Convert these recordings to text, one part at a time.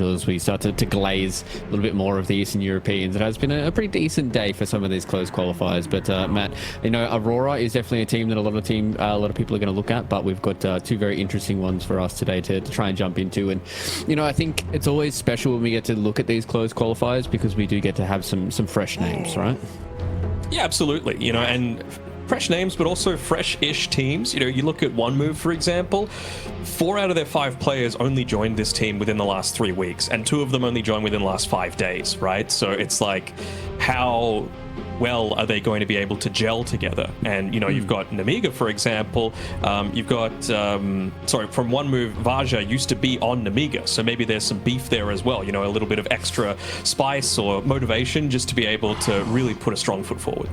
as we start to glaze a little bit more of the Eastern Europeans. It has been a pretty decent day for some of these close qualifiers, but Matt, you know, Aurora is definitely a team that a lot of people are going to look at, but we've got two very interesting ones for us today to try and jump into. And you know, I think it's always special when we get to look at these close qualifiers because we do get to have some fresh names, right? Yeah, absolutely. You know, and fresh names, but also fresh-ish teams. You know, you look at OneMove, for example, 4 out of their 5 players only joined this team within the last 3 weeks, and 2 of them only joined within the last 5 days, right? So it's like, how well are they going to be able to gel together? And, you know, you've got Nemiga, for example. You've got, from OneMove, Vaja used to be on Nemiga, so maybe there's some beef there as well, you know, a little bit of extra spice or motivation just to be able to really put a strong foot forward.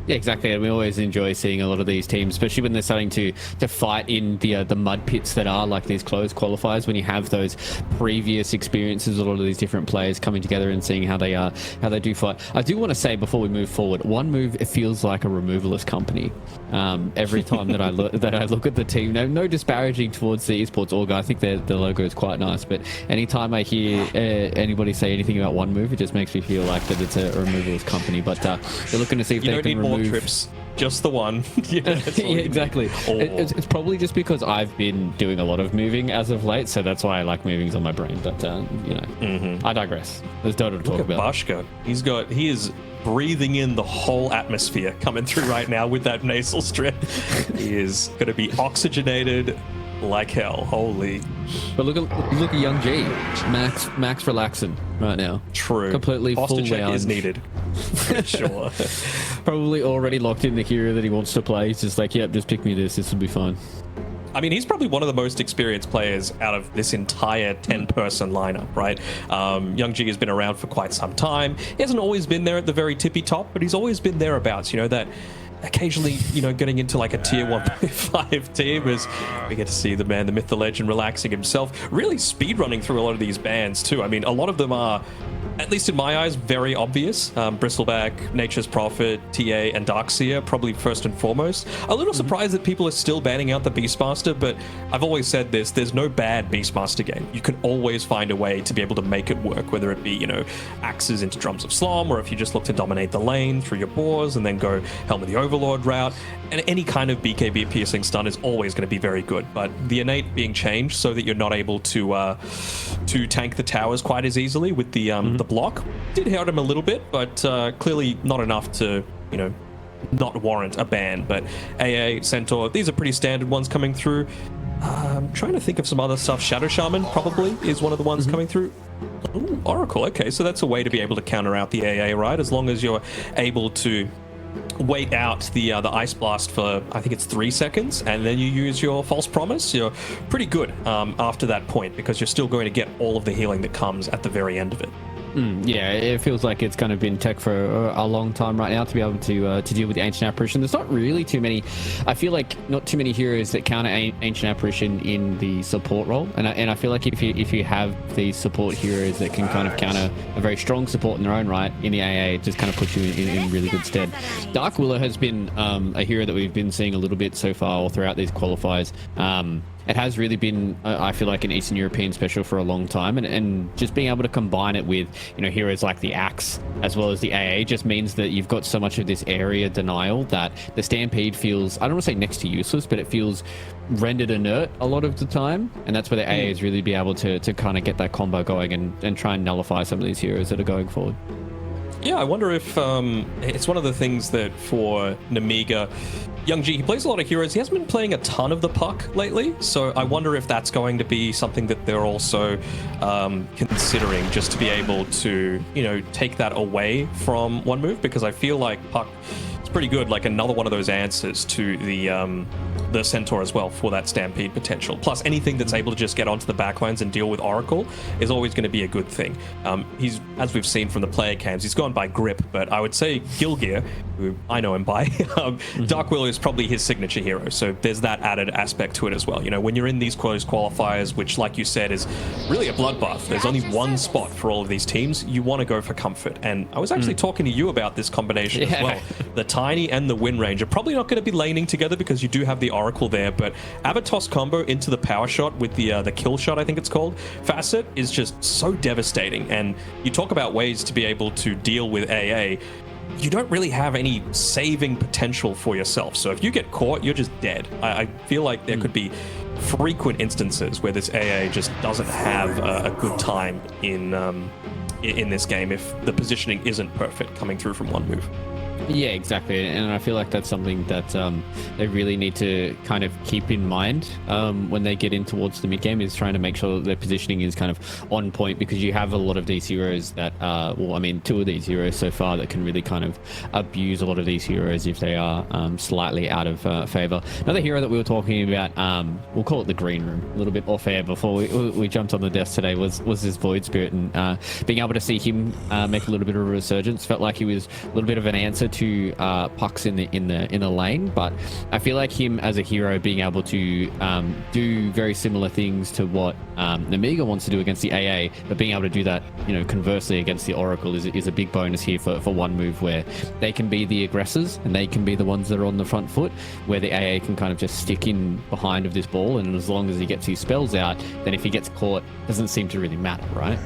Yeah, exactly. And we always enjoy seeing a lot of these teams, especially when they're starting to fight in the mud pits that are like these closed qualifiers. When you have those previous experiences, a lot of these different players coming together and seeing how they do fight. I do want to say before we move forward, OneMove, it feels like a removalist company. Every time that I look at the team, no disparaging towards the esports org. I think the logo is quite nice, but anytime I hear anybody say anything about OneMove, it just makes me feel like that it's a removalist company. But they're looking to see if they can remove more trips, just the one. Yeah, yeah, exactly. It's probably just because I've been doing a lot of moving as of late, so that's why I like moving's on my brain. But you know, I digress. There's Dota to talk about. Bashka, he is breathing in the whole atmosphere coming through right now with that nasal strip. He is going to be oxygenated like hell. Holy. But look at Young G, max relaxing right now. True. Completely Posture full check lounge. is needed. For sure. Probably already locked in the hero that he wants to play. He's just like, yep, just pick me this will be fine. I mean, he's probably one of the most experienced players out of this entire 10-person lineup, right? Young G has been around for quite some time. He hasn't always been there at the very tippy top, but he's always been thereabouts. You know, that occasionally, you know, getting into like a tier 1.5 team as we get to see the man, the myth, the legend relaxing himself, really speedrunning through a lot of these bans too. I mean, a lot of them are, at least in my eyes, very obvious. Bristleback, Nature's Prophet, TA, and Darkseer, probably first and foremost. A little surprised that people are still banning out the Beastmaster, but I've always said this, there's no bad Beastmaster game. You can always find a way to be able to make it work, whether it be, you know, axes into Drums of Slom, or if you just look to dominate the lane through your boars and then go Helm of the Overlord route. And any kind of BKB piercing stun is always going to be very good, but the innate being changed so that you're not able to tank the towers quite as easily with the block did hurt him a little bit, but clearly not enough to, you know, not warrant a ban. But AA, Centaur, these are pretty standard ones coming through. I'm trying to think of some other stuff. Shadow Shaman probably is one of the ones coming through. Ooh, Oracle, okay, so that's a way to be able to counter out the AA, right? As long as you're able to wait out the Ice Blast for, I think it's 3 seconds, and then you use your False Promise, you're pretty good after that point, because you're still going to get all of the healing that comes at the very end of it. Yeah, it feels like it's kind of been tech for a long time right now to be able to deal with the Ancient Apparition. There's not really too many, I feel like not too many heroes that counter Ancient Apparition in the support role, and I feel like if you have these support heroes that can kind of counter a very strong support in their own right in the AA, it just kind of puts you in really good stead. Dark Willow has been a hero that we've been seeing a little bit so far all throughout these qualifiers. It has really been, I feel like, an Eastern European special for a long time, and just being able to combine it with, you know, heroes like the Axe as well as the AA just means that you've got so much of this area denial that the Stampede feels, I don't want to say next to useless, but it feels rendered inert a lot of the time, and that's where the AAs really be able to kind of get that combo going and try and nullify some of these heroes that are going forward. Yeah, I wonder if it's one of the things that for Nemiga, Young G, he plays a lot of heroes. He hasn't been playing a ton of the puck lately, so I wonder if that's going to be something that they're also considering, just to be able to, you know, take that away from OneMove, because I feel like puck is pretty good, like another one of those answers to the Centaur as well for that Stampede potential. Plus, anything that's able to just get onto the backlines and deal with Oracle is always going to be a good thing. He's, as we've seen from the player cams, he's gone by Grip, but I would say Gilgear, who I know him by, Dark Willow is probably his signature hero, so there's that added aspect to it as well. You know, when you're in these close qualifiers, which, like you said, is really a bloodbath, there's only one spot for all of these teams, you want to go for comfort. And I was actually talking to you about this combination as well. The Tiny and the Wind Range are probably not going to be laning together because you do have the Oracle there, but Abatos combo into the power shot with the kill shot, I think it's called, Facet, is just so devastating. And you talk about ways to be able to deal with AA. You don't really have any saving potential for yourself. So if you get caught, you're just dead. I feel like there could be frequent instances where this AA just doesn't have a good time in this game if the positioning isn't perfect coming through from one move. Yeah, exactly. And I feel like that's something that they really need to kind of keep in mind when they get in towards the mid game, is trying to make sure that their positioning is kind of on point, because you have a lot of these heroes that, well, I mean, 2 of these heroes so far that can really kind of abuse a lot of these heroes if they are slightly out of favor. Another hero that we were talking about, we'll call it the green room, a little bit off air before we jumped on the desk today, was this Void Spirit, and being able to see him make a little bit of a resurgence. Felt like he was a little bit of an answer to pucks in the lane, but I feel like him as a hero being able to do very similar things to what Nemiga wants to do against the AA, but being able to do that, you know, conversely against the Oracle is a big bonus here for one move, where they can be the aggressors and they can be the ones that are on the front foot, where the AA can kind of just stick in behind of this ball, and as long as he gets his spells out, then if he gets caught, doesn't seem to really matter, right?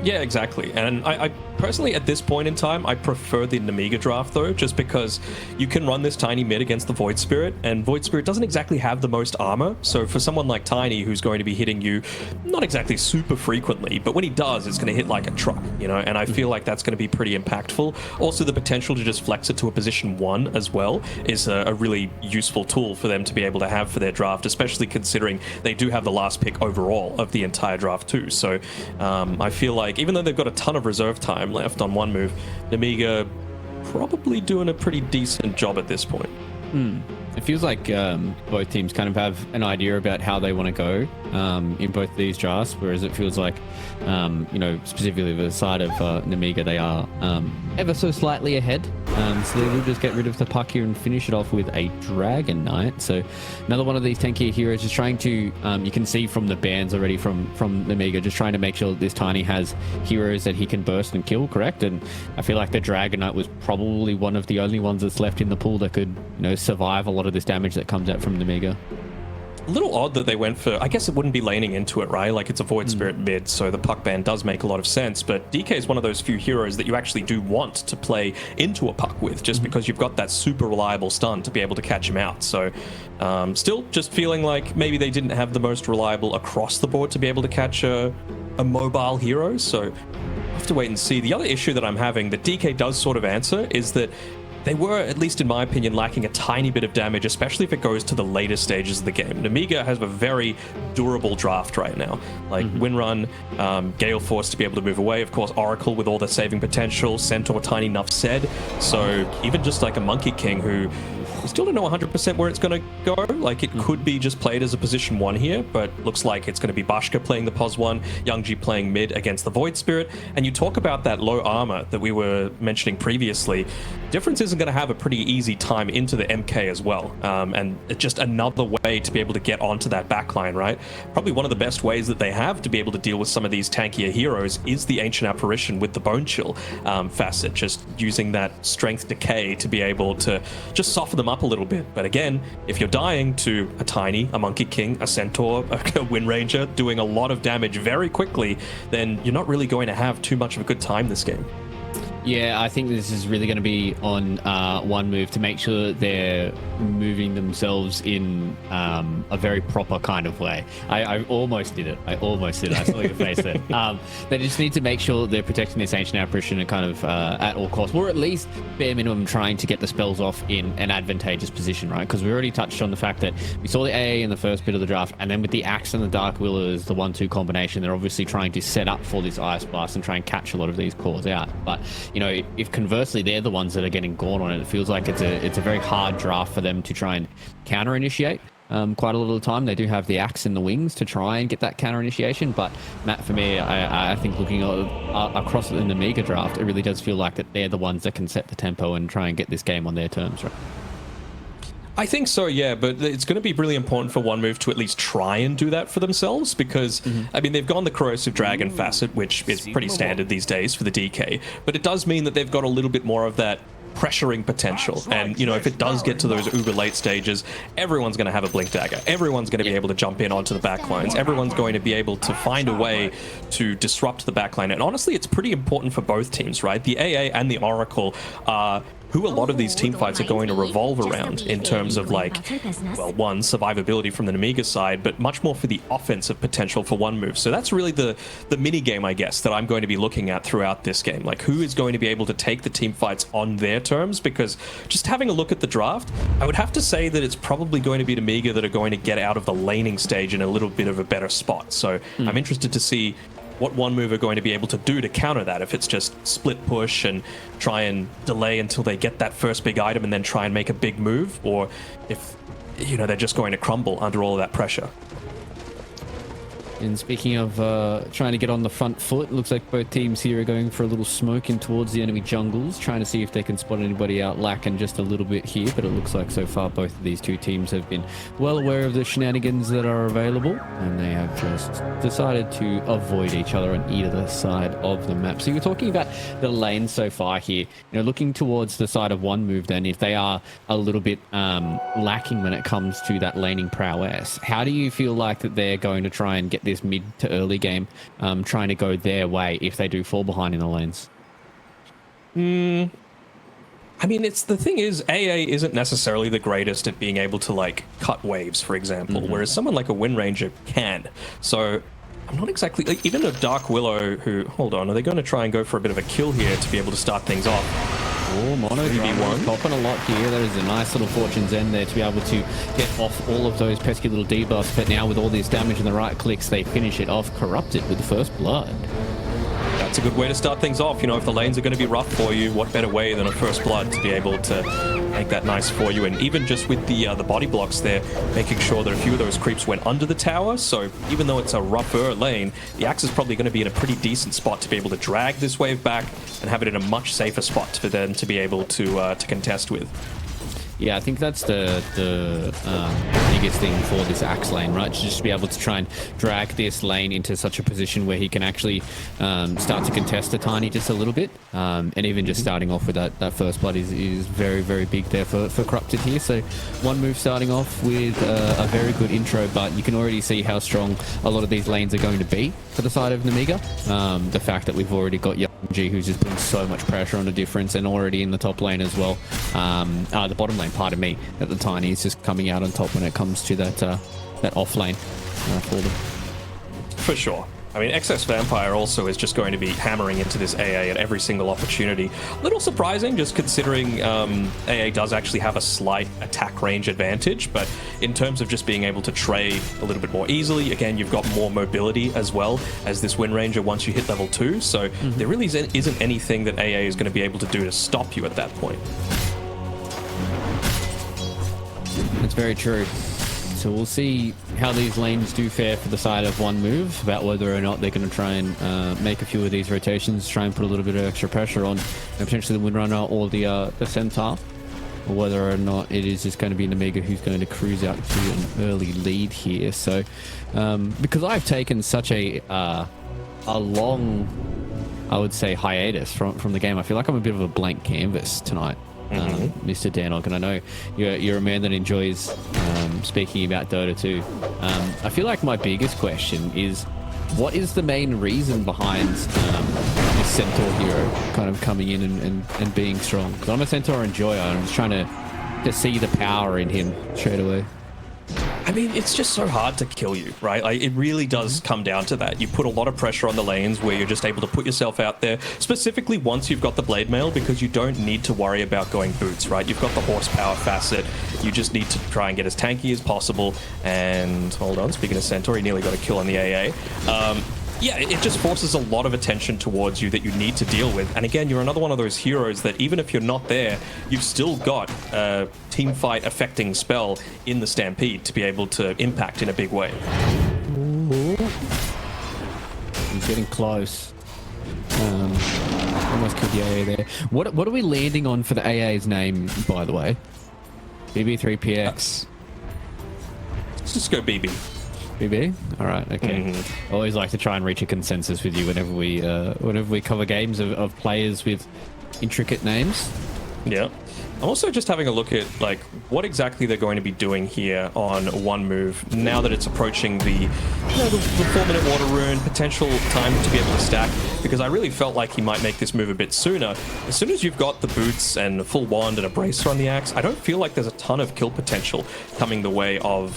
Yeah, exactly. And I personally, at this point in time, I prefer the Nemiga draft, though, just because you can run this Tiny mid against the Void Spirit, and Void Spirit doesn't exactly have the most armor. So for someone like Tiny, who's going to be hitting you not exactly super frequently, but when he does, it's going to hit like a truck, you know, and I feel like that's going to be pretty impactful. Also, the potential to just flex it to a position 1 as well is a really useful tool for them to be able to have for their draft, especially considering they do have the last pick overall of the entire draft too. So I feel like even though they've got a ton of reserve time left on one move, Nemiga probably doing a pretty decent job at this point. It feels like both teams kind of have an idea about how they want to go in both these drafts, whereas it feels like, you know, specifically the side of Nemiga, they are ever so slightly ahead. So they will just get rid of the puck here and finish it off with a Dragon Knight. So another one of these tankier heroes is trying to, you can see from the bans already from Nemiga, just trying to make sure that this Tiny has heroes that he can burst and kill, correct? And I feel like the Dragon Knight was probably one of the only ones that's left in the pool that could, you know, survive a lot of this damage that comes out from Nemiga. A little odd that they went for, I guess it wouldn't be laning into it, right? Like, it's a Void Spirit mid, so the puck ban does make a lot of sense, but DK is one of those few heroes that you actually do want to play into a puck with, just because you've got that super reliable stun to be able to catch him out. So still just feeling like maybe they didn't have the most reliable across the board to be able to catch a mobile hero, so I'll have to wait and see. The other issue that I'm having that DK does sort of answer is that they were, at least in my opinion, lacking a tiny bit of damage, especially if it goes to the later stages of the game. Nemiga has a very durable draft right now. Like Windrun, Gale Force to be able to move away, of course, Oracle with all the saving potential, Centaur, Tiny, enough said. So even just like a Monkey King who we still don't know 100% where it's going to go. Like, it could be just played as a position 1 here, but looks like it's going to be Bashka playing the pos 1, Youngji playing mid against the Void Spirit. And you talk about that low armor that we were mentioning previously. Difference isn't going to have a pretty easy time into the MK as well. And it's just another way to be able to get onto that backline, right? Probably one of the best ways that they have to be able to deal with some of these tankier heroes is the Ancient Apparition with the Bone Chill facet, just using that strength decay to be able to just soften them up a little bit. But again, if you're dying to a Tiny, a Monkey King, a Centaur, a Wind Ranger doing a lot of damage very quickly, then you're not really going to have too much of a good time this game. Yeah, I think this is really going to be on one move to make sure that they're moving themselves in a very proper kind of way. I almost did it. I saw your face there. They just need to make sure that they're protecting this Ancient Apparition and kind of at all costs, or at least bare minimum trying to get the spells off in an advantageous position, right? Because we already touched on the fact that we saw the AA in the first bit of the draft, and then with the Axe and the Dark Willow as the 1-2 combination, they're obviously trying to set up for this Ice Blast and try and catch a lot of these cores out. But you know, if conversely they're the ones that are getting gone on it, it feels like it's a very hard draft for them to try and counter initiate. Quite a lot of the time they do have the Axe in the wings to try and get that counter initiation, but Matt, for me, I think looking across in the Nemiga draft, it really does feel like that they're the ones that can set the tempo and try and get this game on their terms, right? I think so, yeah, but it's going to be really important for one move to at least try and do that for themselves, because, I mean, they've gone the Corrosive Dragon facet, which is pretty standard these days for the DK, but it does mean that they've got a little bit more of that pressuring potential. And, you know, if it does get to those uber late stages, everyone's going to have a blink dagger. Everyone's going to be able to jump in onto the backlines. Everyone's going to be able to find a way to disrupt the backline. And honestly, it's pretty important for both teams, right? The AA and the Oracle are who a lot of these team fights are going to revolve around in terms of, like, well, one, survivability from the Nemiga side, but much more for the offensive potential for one move. So that's really the mini game, I guess, that I'm going to be looking at throughout this game. Like, who is going to be able to take the team fights on their terms? Because just having a look at the draft, I would have to say that it's probably going to be Nemiga that are going to get out of the laning stage in a little bit of a better spot. So I'm interested to see what one move are going to be able to do to counter that. If it's just split push and try and delay until they get that first big item and then try and make a big move, or if, you know, they're just going to crumble under all of that pressure. And speaking of trying to get on the front foot, looks like both teams here are going for a little smoke in towards the enemy jungles, trying to see if they can spot anybody out lacking just a little bit here. But it looks like so far both of these two teams have been well aware of the shenanigans that are available, and they have just decided to avoid each other on either side of the map. So you're talking about the lane so far here, you know, looking towards the side of one move. Then if they are a little bit lacking when it comes to that laning prowess, how do you feel like that they're going to try and get this mid to early game trying to go their way if they do fall behind in the lanes? I mean, it's the thing is, AA isn't necessarily the greatest at being able to, like, cut waves, for example, whereas someone like a Wind Ranger can. So I'm not exactly, like, even a Dark Willow who, hold on, are they going to try and go for a bit of a kill here to be able to start things off? Oh, Mono popping a lot here. That is a nice little Fortune's End there to be able to get off all of those pesky little debuffs. But now with all this damage and the right clicks, they finish it off. Corrupted with the first blood. That's a good way to start things off. You know, if the lanes are going to be rough for you, what better way than a first blood to be able to make that nice for you? And even just with the body blocks there, making sure that a few of those creeps went under the tower. So even though it's a rougher lane, the Axe is probably going to be in a pretty decent spot to be able to drag this wave back and have it in a much safer spot for them to be able to contest with. Yeah, I think that's the biggest thing for this Axe lane, right? To just be able to try and drag this lane into such a position where he can actually start to contest the Tiny just a little bit. And even just starting off with that first blood is very, very big there for Corrupted here. So one move starting off with a very good intro, but you can already see how strong a lot of these lanes are going to be for the side of Nemiga. The fact that we've already got G, who's just putting so much pressure on the difference, and already in the top lane as well. The bottom lane, pardon me, that the Tiny is just coming out on top when it comes to that off lane for them. For sure. I mean, XS Vampire also is just going to be hammering into this AA at every single opportunity. A little surprising, just considering AA does actually have a slight attack range advantage, but in terms of just being able to trade a little bit more easily, again, you've got more mobility as well as this Wind Ranger once you hit level 2, so there really isn't anything that AA is going to be able to do to stop you at that point. That's very true. So we'll see how these lanes do fare for the side of one move, about whether or not they're going to try and make a few of these rotations, try and put a little bit of extra pressure on potentially the Windrunner or the Centaur, or whether or not it is just going to be Nemiga who's going to cruise out to an early lead here. So because I've taken such a long, I would say, hiatus from the game, I feel like I'm a bit of a blank canvas tonight. Mr. Danog, and I know you're a man that enjoys speaking about Dota too. I feel like my biggest question is, what is the main reason behind this Centaur hero kind of coming in and being strong? Because I'm a Centaur enjoyer, I'm just trying to see the power in him straight away. I mean, it's just so hard to kill you, right? Like, it really does come down to that. You put a lot of pressure on the lanes where you're just able to put yourself out there, specifically once you've got the blade mail, because you don't need to worry about going boots, right? You've got the horsepower facet. You just need to try and get as tanky as possible. And hold on, speaking of Centaur, he nearly got a kill on the AA. Yeah, it just forces a lot of attention towards you that you need to deal with. And again, you're another one of those heroes that even if you're not there, you've still got a team fight affecting spell in the Stampede to be able to impact in a big way. Ooh. He's getting close. Almost killed the AA there. What are we landing on for the AA's name, by the way? BB3PX. Let's just go BB. BB? All right, okay. I always like to try and reach a consensus with you whenever we cover games of players with intricate names. Yeah. I'm also just having a look at like what exactly they're going to be doing here on one move now that it's approaching the 4-minute water rune, potential time to be able to stack, because I really felt like he might make this move a bit sooner. As soon as you've got the boots and a full wand and a bracer on the axe, I don't feel like there's a ton of kill potential coming the way of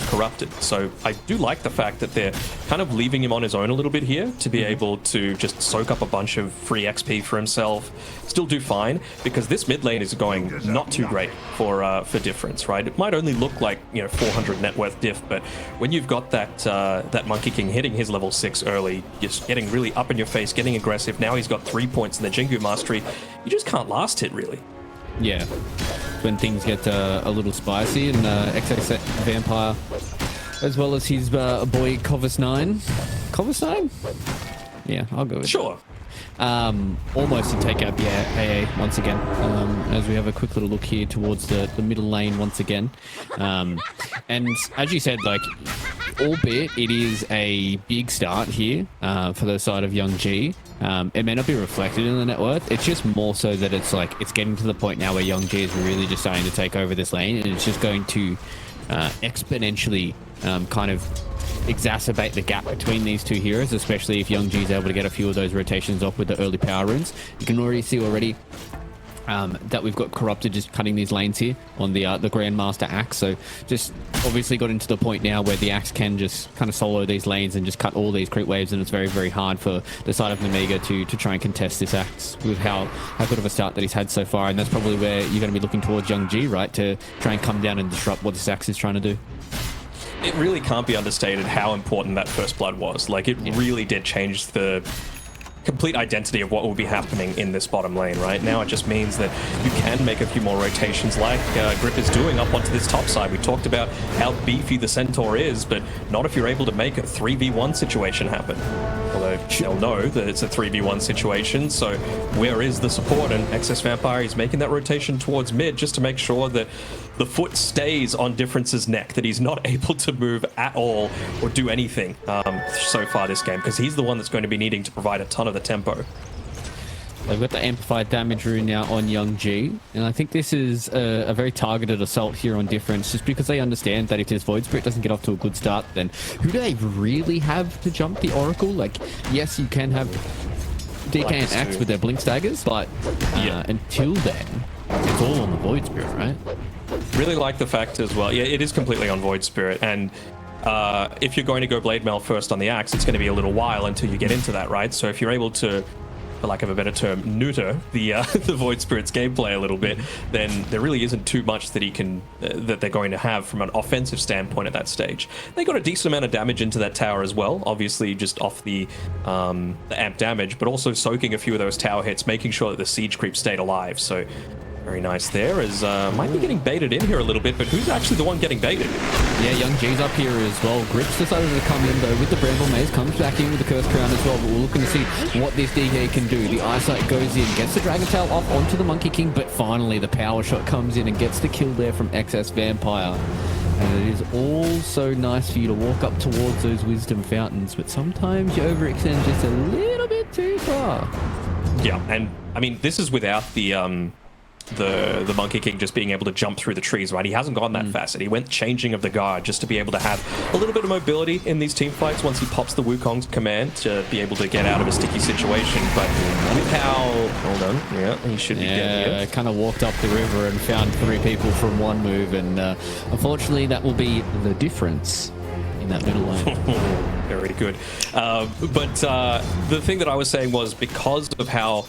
Corrupted. So I do like the fact that they're kind of leaving him on his own a little bit here to be able to just soak up a bunch of free XP for himself, still do fine, because this mid lane is going not too great for difference, right? It might only look like 400 net worth diff, but when you've got that Monkey King hitting his level 6 early, just getting really up in your face, getting aggressive. Now he's got 3 points in the Jingu mastery. You just can't last it really. Yeah, when things get a little spicy, and XX Vampire, as well as his boy Covis9. Covis9? Yeah, I'll go with sure. Almost to take out the AA once again, as we have a quick little look here towards the middle lane once again. And as you said, like, albeit it is a big start here for the side of Young G, it may not be reflected in the net worth. It's just more so that it's like it's getting to the point now where Young G is really just starting to take over this lane, and it's just going to exponentially kind of exacerbate the gap between these two heroes, especially if Young G is able to get a few of those rotations off with the early power runes. You can already see that we've got Corrupted just cutting these lanes here on the Grandmaster axe. So just obviously got into the point now where the axe can just kind of solo these lanes and just cut all these creep waves, and it's very, very hard for the side of Nemiga to try and contest this axe with how good of a start that he's had so far. And that's probably where you're going to be looking towards Young G, right, to try and come down and disrupt what this axe is trying to do. It really can't be understated how important that first blood was. Like, it really did change the complete identity of what will be happening in this bottom lane. Right now, it just means that you can make a few more rotations like Grip is doing up onto this top side. We talked about how beefy the Centaur is, but not if you're able to make a 3v1 situation happen. Although they'll know that it's a 3v1 situation, so where is the support? And XS Vampire is making that rotation towards mid just to make sure that the foot stays on Difference's neck, that he's not able to move at all or do anything so far this game, because he's the one that's going to be needing to provide a ton of the tempo. They've got the amplified damage rune now on Young G, and I think this is a very targeted assault here on Difference, just because they understand that if this Void Spirit doesn't get off to a good start, then who do they really have to jump the Oracle? Like, yes, you can have DK and Axe with their Blink Staggers, but until then, it's all on the Void Spirit, right? Really like the fact as well. Yeah, it is completely on Void Spirit, and if you're going to go Blade Mail first on the Axe, it's going to be a little while until you get into that, right? So if you're able to, for lack of a better term, neuter the the Void Spirit's gameplay a little bit, then there really isn't too much that he can that they're going to have from an offensive standpoint at that stage. They got a decent amount of damage into that tower as well, obviously just off the amp damage, but also soaking a few of those tower hits, making sure that the siege creep stayed alive. So very nice there, as might be getting baited in here a little bit, but who's actually the one getting baited? Yeah, Young G's up here as well. Grips decided to come in though with the Bramble Maze, comes back in with the Curse Crown as well, but we're looking to see what this DK can do. The Eyesight goes in, gets the Dragon Tail off onto the Monkey King, but finally the Power Shot comes in and gets the kill there from XS Vampire. And it is all so nice for you to walk up towards those Wisdom Fountains, but sometimes you overextend just a little bit too far. Yeah, and I mean, this is without the Monkey King just being able to jump through the trees, right? He hasn't gone that fast, and he went changing of the guard just to be able to have a little bit of mobility in these team fights once he pops the Wukong's command to be able to get out of a sticky situation. But with how... Hold on. Yeah, he should be getting it. Kind of walked up the river and found 3 people from one move, and unfortunately that will be the difference in that middle lane. Very good. But the thing that I was saying was, because of how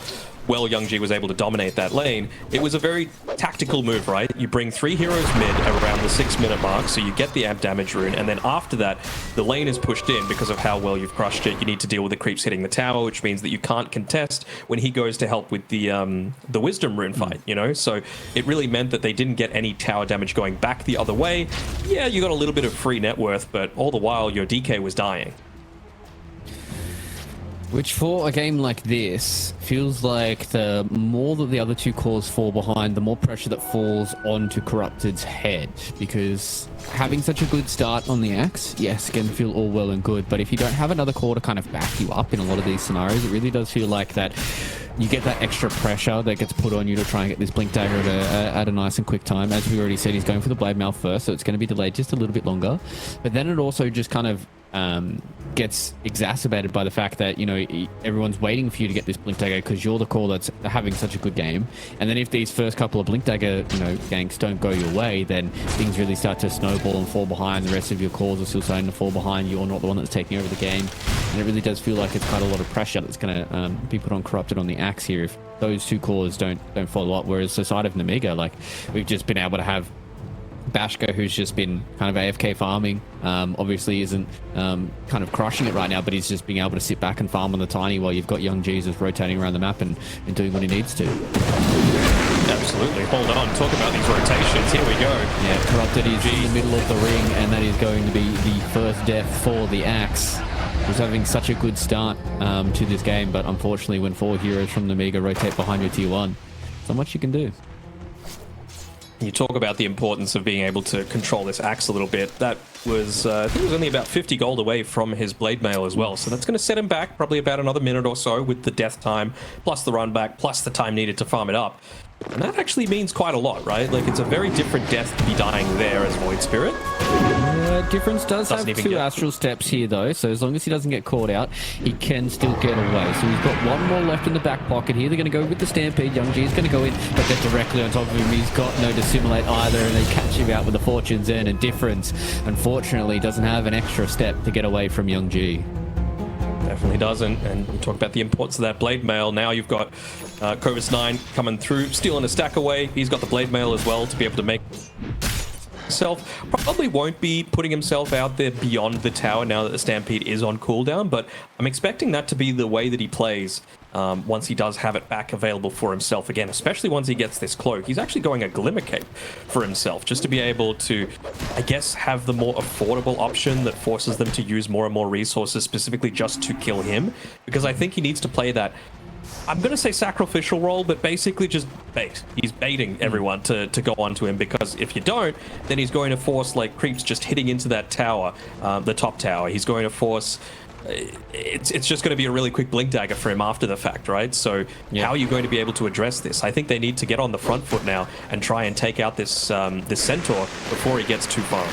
well Young G was able to dominate that lane, it was a very tactical move, right? You bring 3 heroes mid around the 6-minute mark, so you get the amp damage rune, and then after that, the lane is pushed in because of how well you've crushed it. You need to deal with the creeps hitting the tower, which means that you can't contest when he goes to help with the wisdom rune fight, you know? So it really meant that they didn't get any tower damage going back the other way. Yeah, you got a little bit of free net worth, but all the while your DK was dying. Which, for a game like this, feels like the more that the other two cores fall behind, the more pressure that falls onto Corrupted's head. Because having such a good start on the Axe, yes, can feel all well and good, but if you don't have another core to kind of back you up in a lot of these scenarios, it really does feel like that you get that extra pressure that gets put on you to try and get this Blink Dagger at a nice and quick time. As we already said, he's going for the Blade Mail first, so it's going to be delayed just a little bit longer. But then it also just kind of gets exacerbated by the fact that, you know, everyone's waiting for you to get this Blink Dagger because you're the core that's having such a good game. And then if these first couple of Blink Dagger, you know, ganks don't go your way, then things really start to snowball and fall behind. The rest of your cores are still starting to fall behind. You're not the one that's taking over the game. And it really does feel like it's quite a lot of pressure that's going to be put on Corrupted on the Axe here if those two cores don't follow up. Whereas the side of Nemiga, like, we've just been able to have Bashka, who's just been kind of AFK farming, obviously isn't kind of crushing it right now, but he's just being able to sit back and farm on the Tiny while you've got young Jesus rotating around the map and doing what he needs to. Absolutely. Hold on. Talk about these rotations. Here we go. Yeah, Corrupted is in the middle of the ring, and that is going to be the first death for the Axe. Who's having such a good start to this game, but unfortunately when 4 heroes from Nemiga rotate behind your tier 1, not much you can do. You talk about the importance of being able to control this Axe a little bit. That was, I think it was only about 50 gold away from his Blade Mail as well. So that's going to set him back probably about another minute or so with the death time, plus the run back, plus the time needed to farm it up. And that actually means quite a lot, right? Like, it's a very different death to be dying there as Void Spirit. Difference does have 2 astral steps here, though, so as long as he doesn't get caught out, he can still get away. So he's got 1 more left in the back pocket here. They're going to go with the Stampede. Young G is going to go in, but they're directly on top of him. He's got no Dissimulate either, and they catch him out with the Fortune's End, and Difference, unfortunately, doesn't have an extra step to get away from Young G. Definitely doesn't. And you talk about the importance of that Blade Mail. Now you've got Cobus 9 coming through, stealing a stack away. He's got the Blade Mail as well to be able to make himself. Probably won't be putting himself out there beyond the tower now that the Stampede is on cooldown, but I'm expecting that to be the way that he plays once he does have it back available for himself again, especially once he gets this cloak. He's actually going a Glimmer Cape for himself, just to be able to, I guess, have the more affordable option that forces them to use more and more resources specifically just to kill him, because I think he needs to play that, I'm going to say sacrificial role, but basically just bait. He's baiting everyone to go onto him, because if you don't, then he's going to force, like, creeps just hitting into that tower, the top tower. He's going to force... It's just going to be a really quick Blink Dagger for him after the fact, right? So how are you going to be able to address this? I think they need to get on the front foot now and try and take out this this Centaur before he gets too far.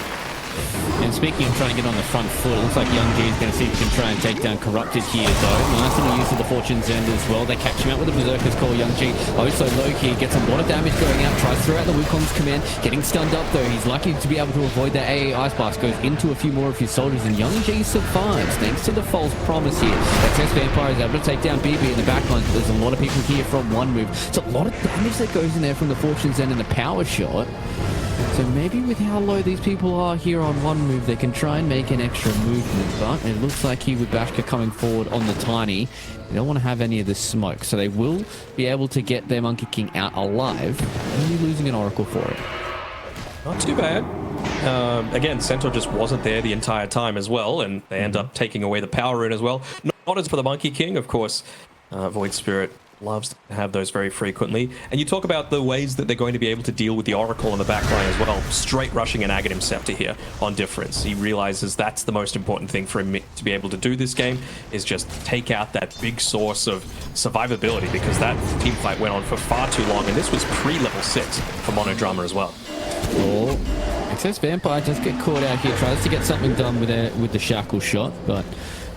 And speaking of trying to get on the front foot, it looks like Young G is going to see if he can try and take down Corrupted here, though. Nice little use of the Fortune's End as well. They catch him out with the Berserker's Call. Young G, oh so low key, gets a lot of damage going out, tries to throw out the Wukong's command, getting stunned up though. He's lucky to be able to avoid that AA Ice Blast, goes into a few more of his soldiers, and Young G survives thanks to the false promise here. XS Vampire is able to take down BB in the backline. There's a lot of people here from one move. It's a lot of damage that goes in there from the Fortune's End and the power shot. So maybe with how low these people are here on one move, they can try and make an extra movement. But it looks like here with Bashka coming forward on the Tiny, they don't want to have any of this smoke. So they will be able to get their Monkey King out alive, only losing an Oracle for it. Not too bad. Again, Centaur just wasn't there the entire time as well, and they end up taking away the power rune as well. Not as for the Monkey King, of course. Void Spirit loves to have those very frequently. And you talk about the ways that they're going to be able to deal with the Oracle in the backline as well. Straight rushing an Aghanim Scepter here on Difference. He realizes that's the most important thing for him to be able to do this game, is just take out that big source of survivability, because that team fight went on for far too long, and this was pre-level 6 for Monodrama as well. Oh, XS Vampire does get caught out here, tries to get something done with the Shackle shot, but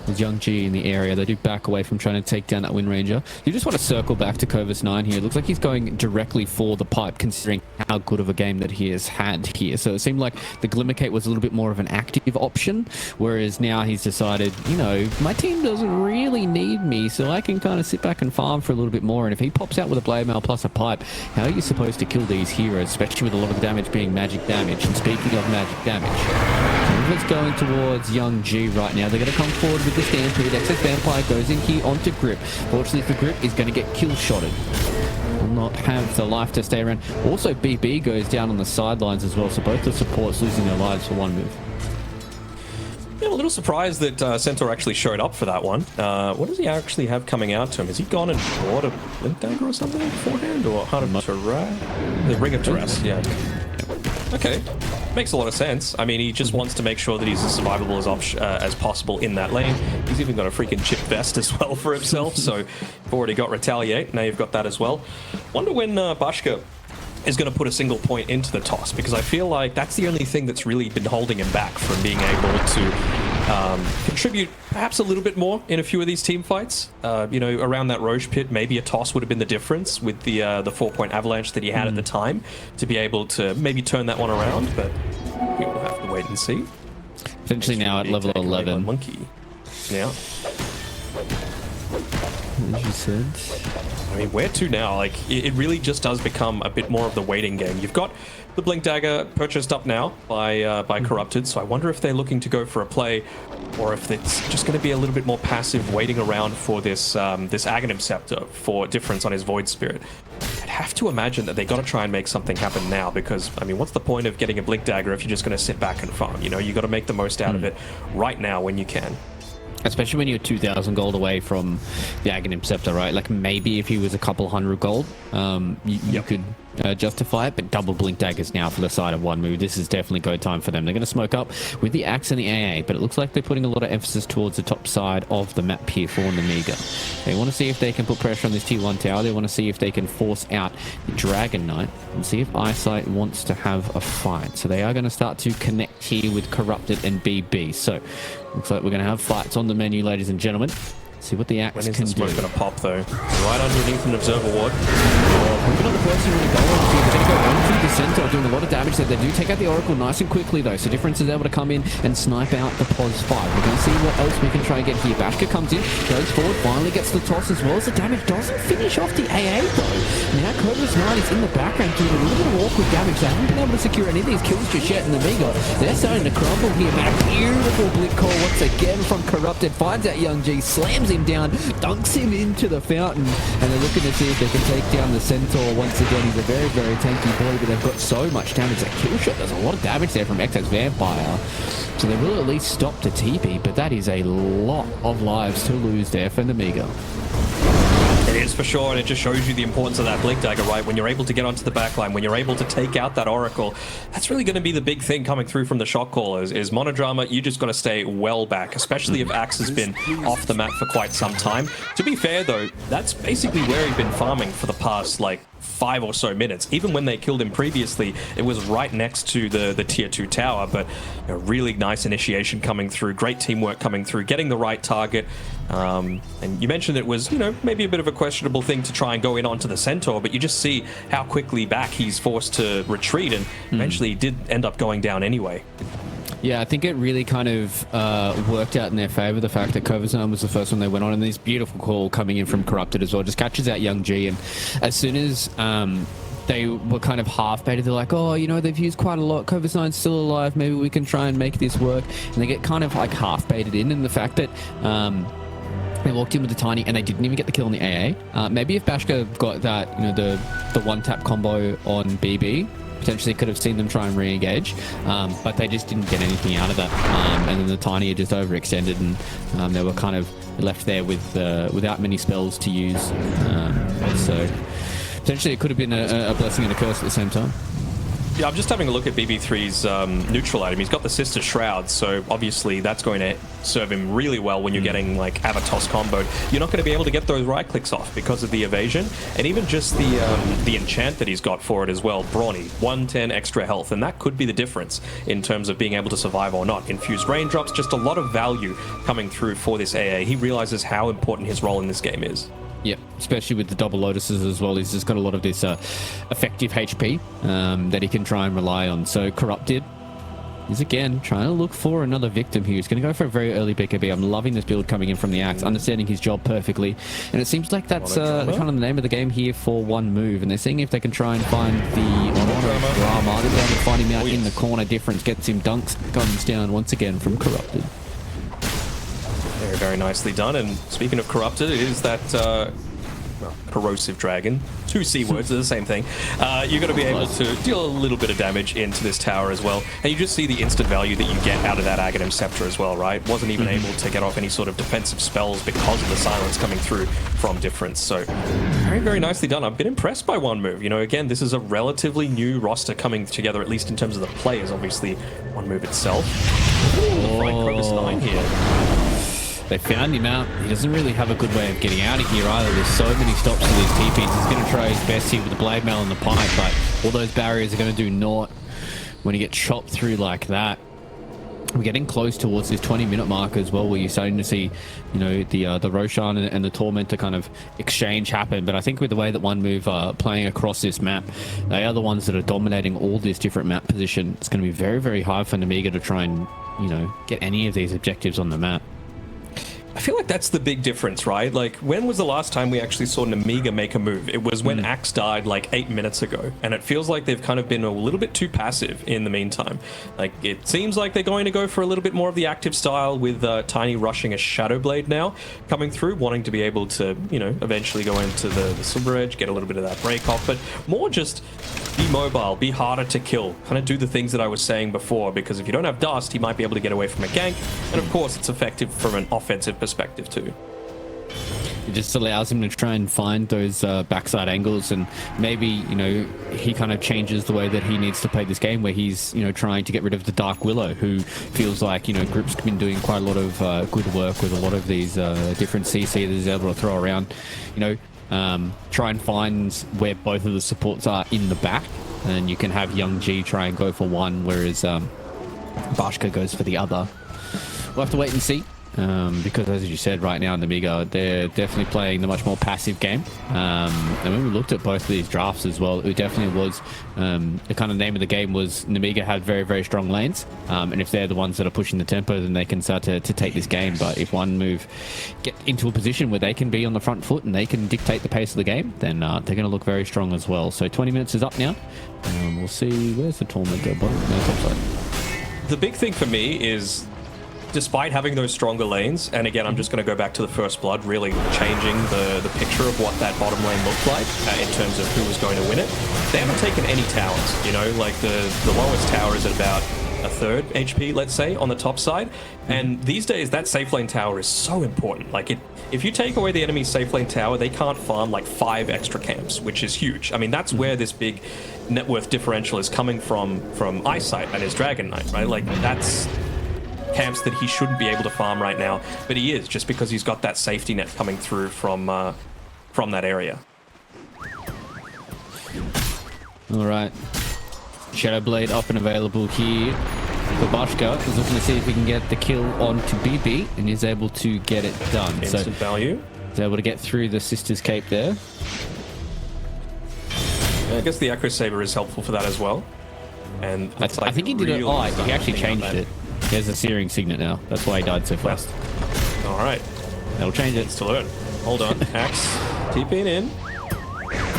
with Young G in the area, they do back away from trying to take down that Wind Ranger. You just want to circle back to Cobus 9 here. It looks like he's going directly for the pipe, considering how good of a game that he has had here. So it seemed like the Glimmer Cape was a little bit more of an active option, whereas now he's decided, you know, my team doesn't really need me, so I can kind of sit back and farm for a little bit more. And if he pops out with a Blade Mail plus a pipe, how are you supposed to kill these heroes, especially with a lot of the damage being magic damage? And speaking of magic damage, it's going towards Young G right now. They're going to come forward with the Stampede. XS Vampire goes in here onto Grip. Fortunately for Grip, is going to get kill shotted. Will not have the life to stay around. Also, BB goes down on the sidelines as well, so both the supports losing their lives for one move. Yeah, I'm a little surprised that Centaur actually showed up for that one. What does he actually have coming out to him? Has he gone and bought a Blink Dagger or something beforehand? Or Heart of Terras? The Ring of Terras, yeah. Okay. Makes a lot of sense. I mean, he just wants to make sure that he's as survivable as possible in is lane. He's even got a freaking chip vest as well for himself, so you've already got Retaliate. Now you've got that as well. Wonder when Bashka is going to put a single point into the toss, because I feel like that's the only thing that's really been holding him back from being able to contribute perhaps a little bit more in a few of these team fights. You know, around that Roche pit, maybe a toss would have been the difference with the 4-point avalanche that he had at the time to be able to maybe turn that one around, but we will have to wait and see. Essentially now at level 11. Monkey. Yeah. As you said. I mean, where to now? Like, it really just does become a bit more of the waiting game. You've got the Blink Dagger purchased up now by Corrupted, so I wonder if they're looking to go for a play, or if it's just going to be a little bit more passive, waiting around for this this Aghanim Scepter for difference on his Void Spirit. I'd have to imagine that they got to try and make something happen now, because, I mean, what's the point of getting a Blink Dagger if you're just going to sit back and farm? You know, you got to make the most out of it right now when you can. Especially when you're 2,000 gold away from the Aghanim Scepter, right? Like, maybe if he was a couple hundred gold, you could justify it, but double Blink Daggers now for the side of one move. This is definitely go time for them. They're going to smoke up with the Axe and the AA, but it looks like they're putting a lot of emphasis towards the top side of the map here for Nemiga. They want to see if they can put pressure on this T1 tower. They want to see if they can force out the Dragon Knight and see if Eyesight wants to have a fight. So they are going to start to connect here with Corrupted and BB. So looks like we're going to have fights on the menu, ladies and gentlemen. See what the Axe can do. When is the smoke going to pop, though? Right underneath an Observer Ward. We're not the person who go on here. They're going to go on through the center, doing a lot of damage there. They do take out the Oracle nice and quickly, though. So Difference is able to come in and snipe out the Pos 5. We're going to see what else we can try and get here. Bashka comes in, goes forward, finally gets the toss as well as the damage doesn't finish off the AA, though. Now Cobra's Knight is in the background doing a little bit of awkward damage. They haven't been able to secure any of these kills just yet in the Nemiga. They're starting to crumble here. But a beautiful blink call once again from Corrupted. Finds out Young G, slams him down, dunks him into the fountain, and they're looking to see if they can take down the Centaur once again. He's a very, very tanky boy, but they've got so much damage. That kill shot does a lot of damage there from X's Vampire. So they will at least stop to TP, but that is a lot of lives to lose there for Nemiga. It is for sure, and it just shows you the importance of that Blink Dagger, right? When you're able to get onto the backline, when you're able to take out that Oracle, that's really going to be the big thing coming through from the shot callers. Is Monodrama, you just got to stay well back, especially if Axe has been off the map for quite some time. To be fair, though, that's basically where he's been farming for the past, like, 5 or so minutes. Even when they killed him previously, it was right next to the tier 2 tower, but a really nice initiation coming through, great teamwork coming through, getting the right target. And you mentioned it was, you know, maybe a bit of a questionable thing to try and go in onto the Centaur, but you just see how quickly back he's forced to retreat, and eventually he did end up going down anyway. Yeah, I think it really kind of worked out in their favor, the fact that Kovazan was the first one they went on, and this beautiful call coming in from Corrupted as well just catches out Young G, and as soon as they were kind of half-baited, they're like, oh, you know, they've used quite a lot, Kovazan's still alive, maybe we can try and make this work, and they get kind of like half-baited in, and the fact that they walked in with the Tiny and they didn't even get the kill on the AA. Maybe if Bashka got that, you know, the one-tap combo on BB, potentially could have seen them try and re-engage, but they just didn't get anything out of that, and then the Tiny had just overextended, and they were kind of left there with without many spells to use, so potentially it could have been a blessing and a curse at the same time. Yeah, I'm just having a look at BB3's neutral item. He's got the Sister Shroud, so obviously that's going to serve him really well when you're getting like Avatos comboed. You're not going to be able to get those right clicks off because of the evasion, and even just the enchant that he's got for it as well. Brawny, 110 extra health, and that could be the difference in terms of being able to survive or not. Infused raindrops, just a lot of value coming through for this AA. He realizes how important his role in this game is. Yep, especially with the double lotuses as well. He's just got a lot of this effective HP that he can try and rely on. So Corrupted is again trying to look for another victim here. He's going to go for a very early BKB. I'm loving this build coming in from the Axe, understanding his job perfectly. And it seems like that's kind of the name of the game here for one move. And they're seeing if they can try and find the Monodrama. They're able to find him out in the corner. Difference gets him dunks, comes down once again from Corrupted. Very, very nicely done. And speaking of Corrupted, it is that well, corrosive dragon. 2 C words are the same thing. You're going to be able to deal a little bit of damage into this tower as well. And you just see the instant value that you get out of that Aghanim Scepter as well, right? Wasn't even able to get off any sort of defensive spells because of the silence coming through from Difference. So Very, very nicely done. I've been impressed by One Move. You know, again, this is a relatively new roster coming together, at least in terms of the players. Obviously, One Move itself. Find Crocus 9 here. They found him out. He doesn't really have a good way of getting out of here either. There's so many stops to these TPs. He's going to try his best here with the Blade Mail and the Pipe, but all those barriers are going to do naught when you get chopped through like that. We're getting close towards this 20-minute mark as well, where you're starting to see, you know, the Roshan and the Tormentor kind of exchange happen. But I think with the way that One Move are playing across this map, they are the ones that are dominating all this different map position. It's going to be very, very hard for Nemiga to try and, you know, get any of these objectives on the map. I feel like that's the big difference, right? Like, when was the last time we actually saw Nemiga make a move? It was when Axe died like 8 minutes ago, and it feels like they've kind of been a little bit too passive in the meantime. Like, it seems like they're going to go for a little bit more of the active style with Tiny rushing a Shadow Blade now, coming through, wanting to be able to, you know, eventually go into the Silver Edge, get a little bit of that break off, but more just be mobile, be harder to kill, kind of do the things that I was saying before, because if you don't have Dust, he might be able to get away from a gank, and of course it's effective from an offensive perspective too. It just allows him to try and find those backside angles, and maybe, you know, he kind of changes the way that he needs to play this game, where he's, you know, trying to get rid of the Dark Willow, who feels like, you know, Group's been doing quite a lot of good work with a lot of these different CC that he's able to throw around, you know. Try and find where both of the supports are in the back, and you can have Young G try and go for one, whereas Bashka goes for the other. We'll have to wait and see, because as you said, right now in Nemiga, they're definitely playing the much more passive game. And when we looked at both of these drafts as well, it definitely was the kind of name of the game was Nemiga had very, very strong lanes, and if they're the ones that are pushing the tempo, then they can start to take this game. But if One Move get into a position where they can be on the front foot and they can dictate the pace of the game, then they're going to look very strong as well. So 20 minutes is up now. We'll see. Where's the tournament go? Bottom, no, top side. The big thing for me is, despite having those stronger lanes, and again, I'm just going to go back to the First Blood, really changing the picture of what that bottom lane looked like in terms of who was going to win it. They haven't taken any towers, you know, like the lowest tower is at about a third HP, let's say, on the top side. And these days, that safe lane tower is so important. Like, if you take away the enemy's safe lane tower, they can't farm like 5 extra camps, which is huge. I mean, that's where this big net worth differential is coming from Eyesight and his Dragon Knight, right? Like, that's camps that he shouldn't be able to farm right now, but he is, just because he's got that safety net coming through from that area. All right, Shadow Blade up and available here. Babashka is looking to see if he can get the kill onto BB, and is able to get it done. Instant value. He's able to get through the Sister's Cape there. Yeah, I guess the Acro Saber is helpful for that as well. And I think he did it. Oh, he actually changed it. He has a Searing Signet now. That's why he died so fast. All right. That'll change it. It's to learn. Hold on. Axe, TPing in.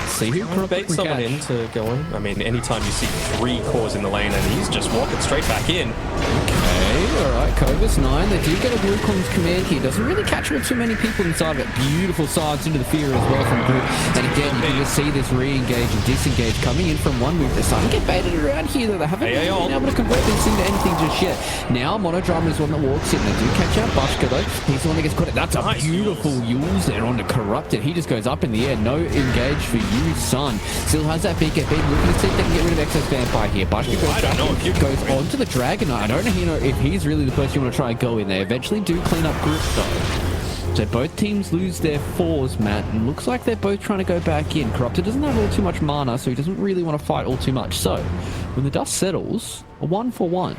See who bait someone in to go in. I mean, anytime you see 3 cores in the lane and he's just walking straight back in. Okay, all right, Cobus 9. They do get a Wukong's command here. Doesn't really catch with too many people inside of it. Beautiful sides into the fear as well from Group. And again, you can just see this re-engage and disengage coming in from One Move. They're starting to get baited around here, though. They haven't been able to convert this into anything just yet. Now, Monodrama is one that walks in. They do catch out Bashka, though. He's the one that gets caught. That's a beautiful use there on the Corrupted. He just goes up in the air. No engage for you, son. Still has that BKB. Looking to see if they can get rid of Excess Vampire here. Bashka goes on to the Dragon Knight. I don't know if he's really the person you want to try and go in there. Eventually do clean up Group, though. So both teams lose their 4s, Matt, and looks like they're both trying to go back in. Corrupted doesn't have all too much mana, so he doesn't really want to fight all too much. So when the dust settles, a 1-for-1.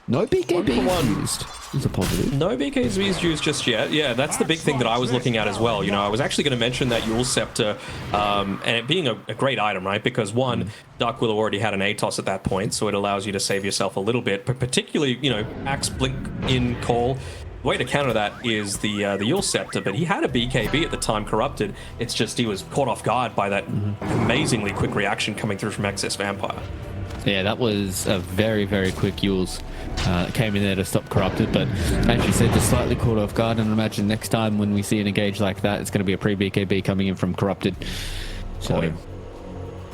No BKB used. Is a positive. No BKBs used just yet. Yeah, that's the big thing that I was looking at as well. You know, I was actually going to mention that Yule Scepter, and it being a great item, right? Because one, Dark Willow already had an ATOS at that point, so it allows you to save yourself a little bit. But particularly, you know, Axe Blink in call. The way to counter that is the Yule Scepter, but he had a BKB at the time, Corrupted. It's just he was caught off guard by that amazingly quick reaction coming through from Excess Vampire. Yeah, that was a very, very quick Yules. Came in there to stop Corrupted, but as you said, just slightly caught off guard, and I imagine next time when we see an engage like that, it's going to be a pre-BKB coming in from Corrupted. So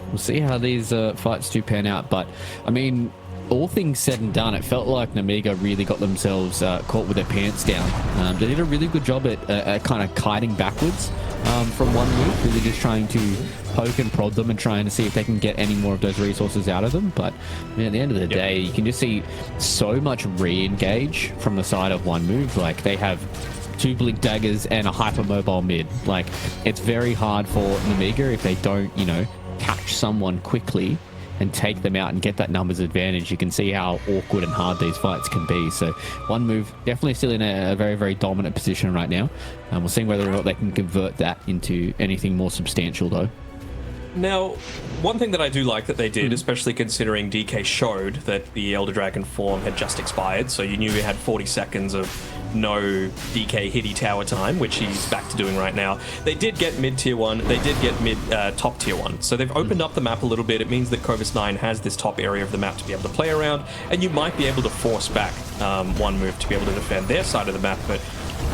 we'll see how these fights do pan out, but I mean, all things said and done, it felt like Nemiga really got themselves caught with their pants down. They did a really good job at kind of kiting backwards from one move, really just trying to poke and prod them and trying to see if they can get any more of those resources out of them. But I mean, at the end of the day, you can just see so much re-engage from the side of one move. Like, they have 2 blink daggers and a hypermobile mid. Like, it's very hard for Nemiga if they don't, you know, catch someone quickly and take them out and get that numbers advantage. You can see how awkward and hard these fights can be. So one move definitely still in a very, very dominant position right now. And we'll see whether or not they can convert that into anything more substantial though. Now, one thing that I do like that they did, especially considering DK showed that the Elder Dragon form had just expired, so you knew you had 40 seconds of no DK hitty tower time, which he's back to doing right now. They did get mid tier 1, they did get mid top tier 1, so they've opened up the map a little bit. It means that Cobus 9 has this top area of the map to be able to play around, and you might be able to force back one move to be able to defend their side of the map, but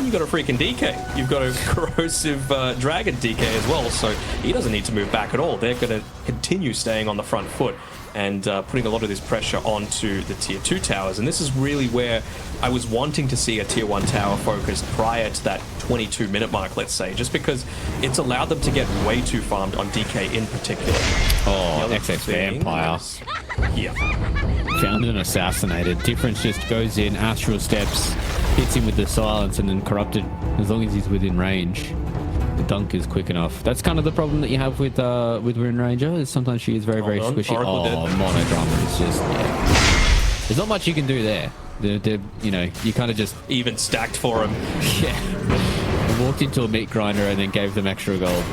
you've got a freaking DK. You've got a corrosive dragon DK as well, so he doesn't need to move back at all. They're going to continue staying on the front foot and putting a lot of this pressure onto the tier 2 towers. And this is really where I was wanting to see a tier 1 tower focused prior to that 22-minute mark, let's say, just because it's allowed them to get way too farmed on DK in particular. Oh, XX Vampire. Yeah. Found and assassinated. Difference just goes in, Astral Steps, hits him with the silence, and then Corrupted, as long as he's within range. The dunk is quick enough. That's kind of the problem that you have with Wind Ranger, is sometimes she is very, very squishy. Oh, Monodrama is just, yeah. There's not much you can do there. They're, you know, you kind of just... Even stacked for him. Yeah. Walked into a meat grinder and then gave them extra gold.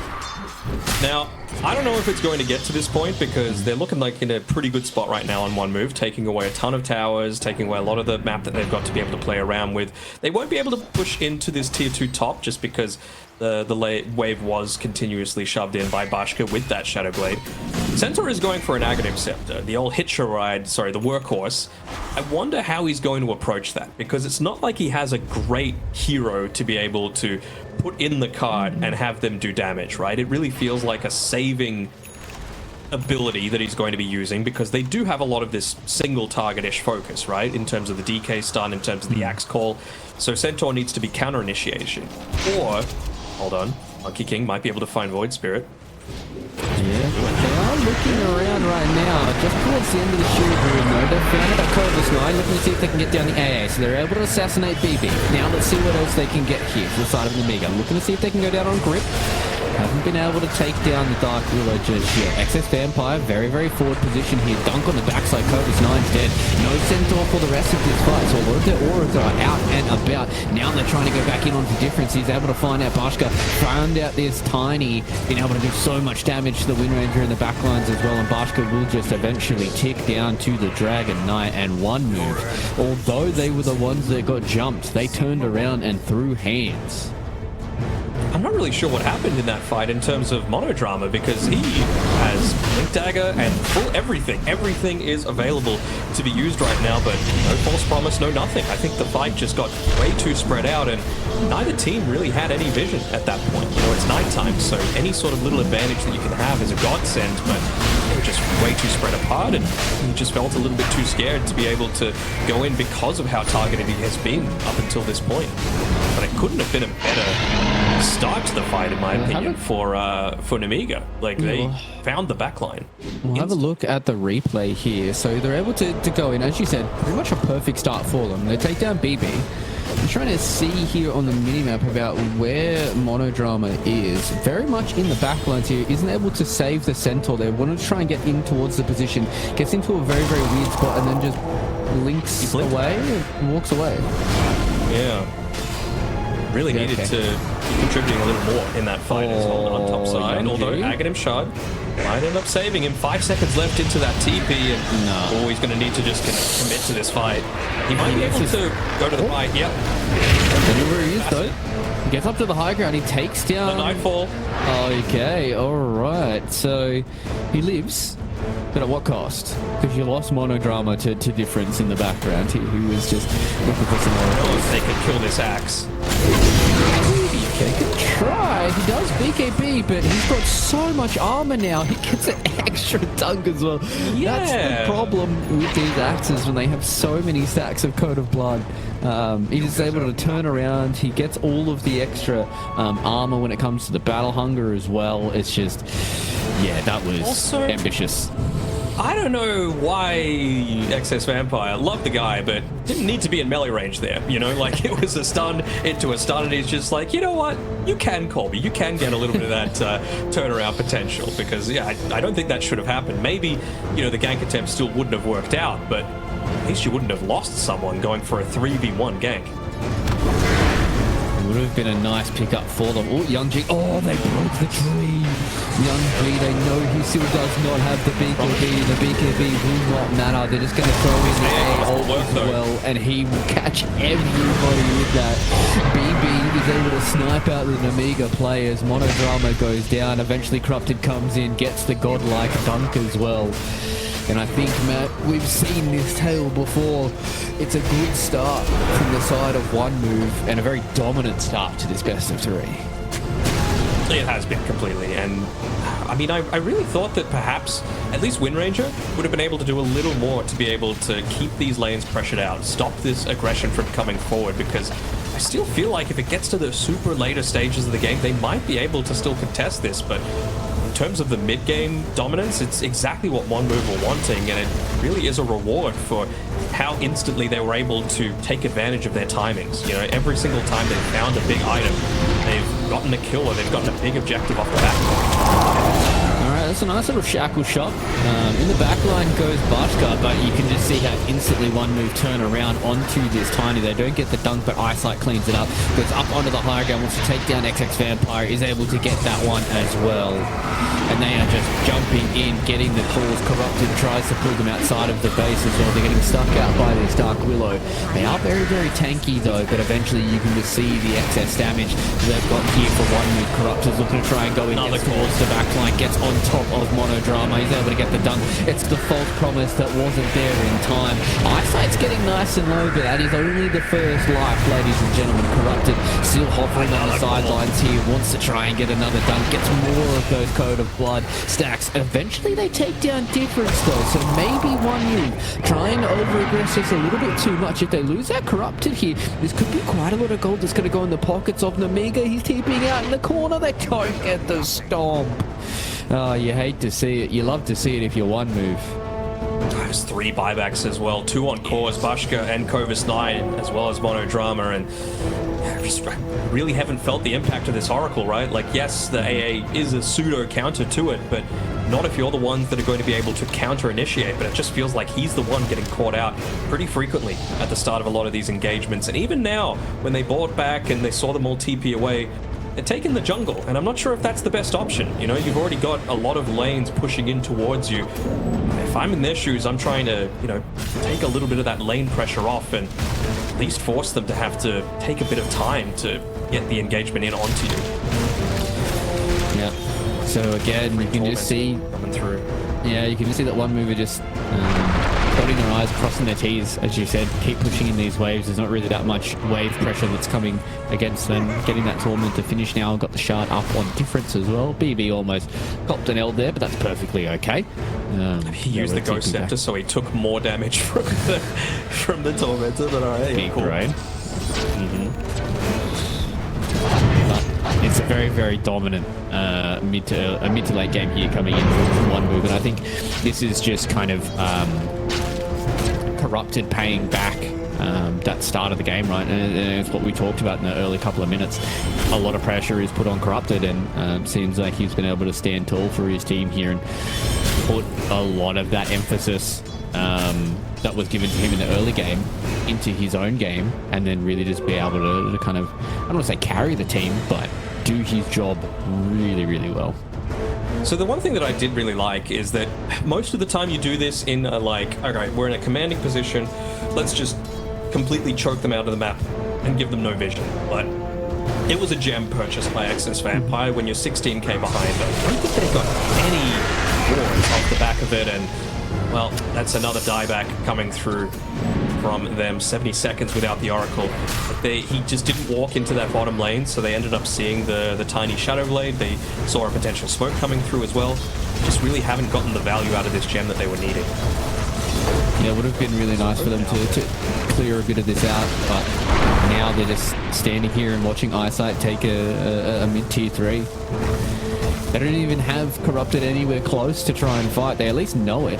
Now, I don't know if it's going to get to this point because they're looking like in a pretty good spot right now on one move, taking away a ton of towers, taking away a lot of the map that they've got to be able to play around with. They won't be able to push into this tier 2 top just because the wave was continuously shoved in by Bashka with that Shadow Blade. Centaur is going for an Aghanim Scepter, the old hitcher ride, sorry, the workhorse. I wonder how he's going to approach that, because it's not like he has a great hero to be able to put in the card and have them do damage, right? It really feels like a saving ability that he's going to be using, because they do have a lot of this single target-ish focus, right? In terms of the DK stun, in terms of the axe call. So Centaur needs to be counter initiation. Or, hold on, Monkey King might be able to find Void Spirit. Yeah, they are looking around right now, just towards the end of the shield room though. They've found out Cobus 9, looking to see if they can get down the AA, so they're able to assassinate BB. Now let's see what else they can get here from the side of Nemiga. Looking to see if they can go down on Grip. Haven't been able to take down the Dark Willow just yet. XS Vampire, very, very forward position here. Dunk on the backside, Cobus 9's dead. No Centaur for the rest of this fight, so a lot of their auras are out and about. Now they're trying to go back in onto difference. He's able to find out Bashka, found out this Tiny, being able to do so much damage to the Wind Ranger in the backlines as well, and Bashka will just eventually tick down to the Dragon Knight, and one move. Although they were the ones that got jumped, they turned around and threw hands. I'm not really sure what happened in that fight in terms of Monodrama, because he has Blink Dagger and full everything. Everything is available to be used right now, but no false promise, no nothing. I think the fight just got way too spread out, and neither team really had any vision at that point. You know, it's nighttime, so any sort of little advantage that you can have is a godsend, but they were just way too spread apart, and he just felt a little bit too scared to be able to go in because of how targeted he has been up until this point. But it couldn't have been a better start to the fight, in my opinion, for Nemiga. Like, they found the backline. We'll have a look at the replay here. So they're able to go in, as you said, pretty much a perfect start for them. They take down BB. I'm trying to see here on the minimap about where Monodrama is. Very much in the backlines here. Isn't able to save the Centaur there. Wanted to try and get in towards the position. Gets into a very, very weird spot and then just blinks away and walks away. Yeah. Really needed to be contributing a little more in that fight as well on top side. Although Aghanim Shard might end up saving him. 5 seconds left into that TP, and he's going to need to just commit to this fight. He might be able to go to the fight. Yep. I know where he is though. He gets up to the high ground. He takes down the Nightfall. Okay, all right. So he lives. But at what cost? Because you lost Monodrama to difference in the background. He was just looking for some more. I don't know if they could kill this axe. Okay, good try. He does big BKB, but he's got so much armor now. He gets an extra dunk as well. Yeah. That's the problem with these axes when they have so many stacks of Code of Blood. He's able to turn around. He gets all of the extra armor when it comes to the battle hunger as well. It's just, yeah, that was also ambitious. I don't know why XS Vampire loved the guy, but didn't need to be in melee range there. You know, like it was a stun into a stun, and he's just like, you know what? You can call me. You can get a little bit of that turnaround potential, because yeah, I don't think that should have happened. Maybe, you know, the gank attempt still wouldn't have worked out, but at least you wouldn't have lost someone going for a 3v1 gank. Would have been a nice pickup for them. Oh, Young G. Oh, they broke the tree. Young G, they know he still does not have the BKB. The BKB will not matter. They're just going to throw in the ult as well, and he will catch everybody with that. BB is able to snipe out the Nemiga players. Monodrama goes down. Eventually, Corrupted comes in, gets the godlike dunk as well. And I think, Matt, we've seen this tale before. It's a good start from the side of one move and a very dominant start to this best of three. It has been completely, and I mean, I really thought that perhaps at least Windranger would have been able to do a little more to be able to keep these lanes pressured out, stop this aggression from coming forward, because I still feel like if it gets to the super later stages of the game, they might be able to still contest this, but in terms of the mid-game dominance, it's exactly what One Move were wanting, and it really is a reward for how instantly they were able to take advantage of their timings. You know, every single time they've found a big item, they've gotten a kill or they've gotten a big objective off the bat. Alright, that's a nice little shackle shot. In the back line goes Bashka, but you can just see how instantly One Move turn around onto this Tiny. They don't get the dunk, but Eyesight cleans it up. Goes up onto the high ground, wants to take down XX Vampire, is able to get that one as well. And they are just jumping in, getting the calls. Corrupted tries to pull them outside of the base as well. They're getting stuck out by this Dark Willow. They are very, very tanky though, but eventually you can just see the excess damage they've got here for One Move. Corrupted's looking to try and go in towards the back line, gets on top of Monodrama. He's able to get the dunk. It's the false promise that wasn't there in time. Eyesight's getting nice and low, but that is only the first life, ladies and gentlemen. Corrupted still hovering on the sidelines here, wants to try and get another dunk, gets more of those Code of Blood stacks. Eventually they take down Difference though, so maybe One Move trying to over-aggress this a little bit too much. If they lose that Corrupted here, this could be quite a lot of gold that's going to go in the pockets of Nemiga. He's TPing out in the corner. They don't get the stomp. Oh, you hate to see it. You love to see it if you're One Move. There's 3 buybacks as well, 2 on cores, Bashka and Covis 9, as well as Monodrama, and I really haven't felt the impact of this Oracle, right? Like, yes, the AA is a pseudo counter to it, but not if you're the ones that are going to be able to counter initiate. But it just feels like he's the one getting caught out pretty frequently at the start of a lot of these engagements. And even now, when they bought back and they saw them all TP away, they're taking the jungle, and I'm not sure if that's the best option. You know, you've already got a lot of lanes pushing in towards you. If I'm in their shoes, I'm trying to, you know, take a little bit of that lane pressure off and at least force them to have to take a bit of time to get the engagement in onto you. Yeah. So again, you can just see coming through. Yeah, you can just see that One Mover just dotting their I's, crossing their T's, as you said, keep pushing in these waves. There's not really that much wave pressure that's coming against them. Getting that tournament to finish now. Got the shard up on Difference as well. BB almost copped an L there, but that's perfectly okay. He used the Ghost Scepter, so he took more damage from the Tormentor, but alright. Big brain. But it's a very, very dominant mid to late game here coming in from One Move, and I think this is just kind of Corrupted paying back that start of the game, right? And it's what we talked about in the early couple of minutes. A lot of pressure is put on Corrupted, and seems like he's been able to stand tall for his team here and put a lot of that emphasis that was given to him in the early game into his own game, and then really just be able to kind of, I don't want to say carry the team, but do his job really, really well. So the one thing that I did really like is that most of the time you do this in a, like, okay, we're in a commanding position, let's just completely choke them out of the map and give them no vision. But it was a gem purchased by XS Vampire when you're 16k behind. I don't think they've got any wards off the back of it, and well, that's another dieback coming through from them. 70 seconds without the Oracle. But he just didn't walk into that bottom lane, so they ended up seeing the tiny Shadow Blade. They saw a potential smoke coming through as well. Just really haven't gotten the value out of this gem that they were needing. Yeah, it would have been really nice for them to clear a bit of this out, but now they're just standing here and watching Eyesight take a mid-tier 3. They don't even have Corrupted anywhere close to try and fight. They at least know it.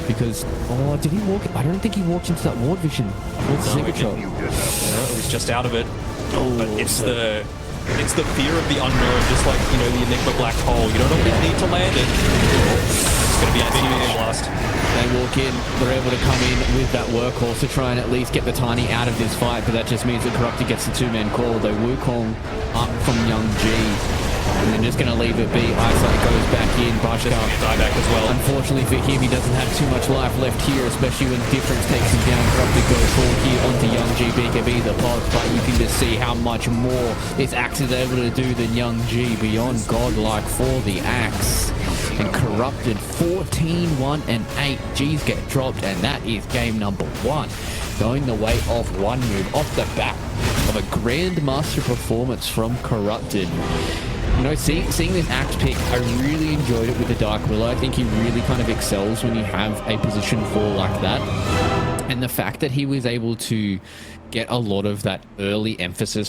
Because, oh, did he walk? I don't think he walked into that ward vision. What's the secret shot? No, it was just out of it. Oh, but it's the fear of the unknown, just like, you know, the Enigma black hole. You don't always need to land it. It's going to be a big blast. They walk in, they're able to come in with that workhorse to try and at least get the Tiny out of this fight, but that just means that Corrupted gets the two-man call. Though Wukong up from Young G. And they're just going to leave it be. Eyesight goes back in. Bashka dieback as well. Unfortunately for him, he doesn't have too much life left here, especially when Difference takes him down. Corrupted goes forward here onto Young G. BKB the pod, but you can just see how much more this Axe is able to do than Young G. Beyond godlike for the Axe. And Corrupted 14, 1, and 8. G's get dropped, and that is game number 1. Going the way of one move off the back of a Grandmaster performance from Corrupted. You know, seeing this Axe pick, I really enjoyed it with the Dark Willow. I think he really kind of excels when you have a position 4 like that. And the fact that he was able to get a lot of that early emphasis